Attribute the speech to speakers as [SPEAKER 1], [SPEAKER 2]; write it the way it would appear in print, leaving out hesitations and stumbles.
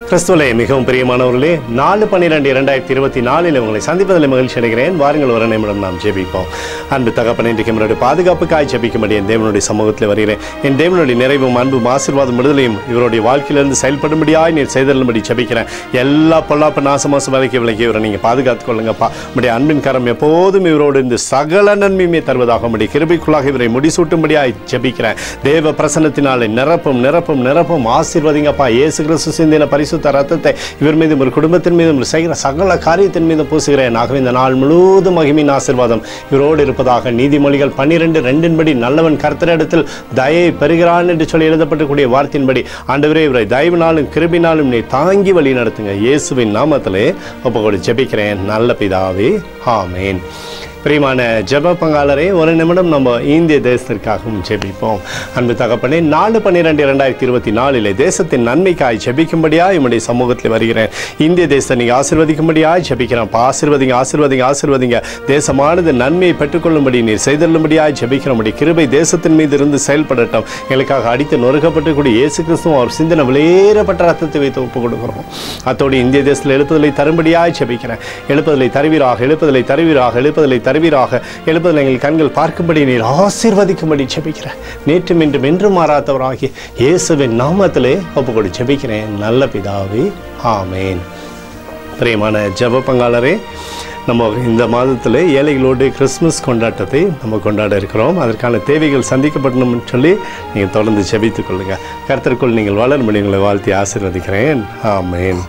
[SPEAKER 1] கிறிஸ்துவிலே மிகவும் பிரியமானவர்களே 4/12/2024 உங்களை சந்திப்பதில் மகிழ்ச்சி அடைகிறேன். வாருங்கள் ஒரு நிமிடம் நாம் ஜெபிப்போம். அன்பு தகப்பனே, இன்றைக்கு நம்மளுடைய பாதுகாப்புக்காய் ஜெபிக்கும்படி என் தேவனுடைய சமூகத்தில் வருகிறேன். என் தேவனுடைய நிறைவும் அன்பும் ஆசீர்வாதம் விடுதலையும் இவருடைய வாழ்க்கையிலிருந்து செயல்படும்படியாய் நீர் செய்தல்படி ஜெபிக்கிறேன். எல்லா பொல்லாப்பு நாசமாசம் வரைக்கும் விலகி இவரை நீங்கள் பாதுகாத்துக் கொள்ளுங்கப்பா. உடைய அன்பின் கரம் எப்போதும் இவரோடு இருந்து சகல நன்மையுமே தருவதாக உடைய கிருபைக்குள்ளாக இவரை முடிசூட்டும்படியாய் ஜெபிக்கிறேன். தேவ பிரசன்னத்தினாலே நிரப்பும் நிரப்பும் நிரப்பும் ஆசீர்வதிங்கப்பா. இயேசு கிறிஸ்து சிந்தின பரிசுத்த ரத்தத்தை இவர் மீதும் ஒரு குடும்பத்தின் மீதும் செய்கிற சகல காரியத்தின் மீதும் பூசுகிறேன். ஆகவே இந்த நாள் முழுவதும் மகிமையின் ஆசீர்வாதம் இவரோடு இருப்பதாக. நீதிமொழிகள் 12:2 நல்லவன் கர்த்தரிடத்தில் தயை பெறுகிறான் என்று சொல்லி எழுதப்பட்டக்கூடிய வார்த்தையின்படி ஆண்டவரே இவரை தயவினாலும் கிருபினாலும் நீ தாங்கி வழி நடத்துங்க. இயேசுவின் நாமத்திலே ஒப்புக்கொடு ஜெபிக்கிறேன் நல்ல பிதாவே, ஆமேன். பிரியமான ஜெப பங்காளரே, ஒரு நிமிடம் நம்ம இந்திய தேசத்திற்காகவும் ஜெபிப்போம். அன்பு தகப்பனே, 4/12/2024 தேசத்தின் நன்மைக்காய் ஜெபிக்கும்படியாய் உம்முடைய சமூகத்தில் வருகிறேன். இந்திய தேசத்தை நீங்கள் ஆசீர்வதிக்கும்படியாய் ஜெபிக்கிறோம். ஆசீர்வதிங்க ஆசீர்வதிங்க ஆசீர்வதிங்க. தேசமானது நன்மையை பெற்றுக்கொள்ளும்படி நீர் செய்தல்லும்படியாய் ஜெபிக்கிறோம். உடைய கிருபை தேசத்தின் மீது இருந்து செயல்படட்டும். எங்களுக்காக அடித்து நொறுக்கப்பட்டுக்கூடிய இயேசு கிறிஸ்துவும் அவர் சிந்தன விலையேறப்பட்ட ரத்தத்தை வைத்து ஒப்புக் கொடுக்கிறோம். அத்தோடு இந்திய தேசத்தில் எழுப்புதலை தரும்படியாய் ஜெபிக்கிறேன். எழுப்புதலை தருவீராக, எழுப்புதலை தருவீராக, எழுப்புதலை எழுப்பதில் எங்கள் கண்கள் பார்க்கும்படி நீர் ஆசீர்வதிக்கும்படி ஜெபிக்கிறேன். நேற்றும் இன்றும் என்றும் மாறாதவராகி இயேசுவின் நாமத்திலே ஒப்புக்கொடு ஜெபிக்கிறேன் நல்ல பிதாவே, ஆமேன். பிரியமான ஜெப பங்காளரே, நம்ம இந்த மாதத்தில் ஏழைகளோடு கிறிஸ்மஸ் கொண்டாட்டத்தை நம்ம கொண்டாட இருக்கிறோம். அதற்கான தேவைகள் சந்திக்கப்படணும்னு சொல்லி நீங்கள் தொடர்ந்து ஜெபித்துக் கொள்ளுங்கள். கர்த்தருக்குள் நீங்கள் வளரும்படி உங்களை வாழ்த்தி ஆசீர்வதிக்கிறேன். ஆமேன்.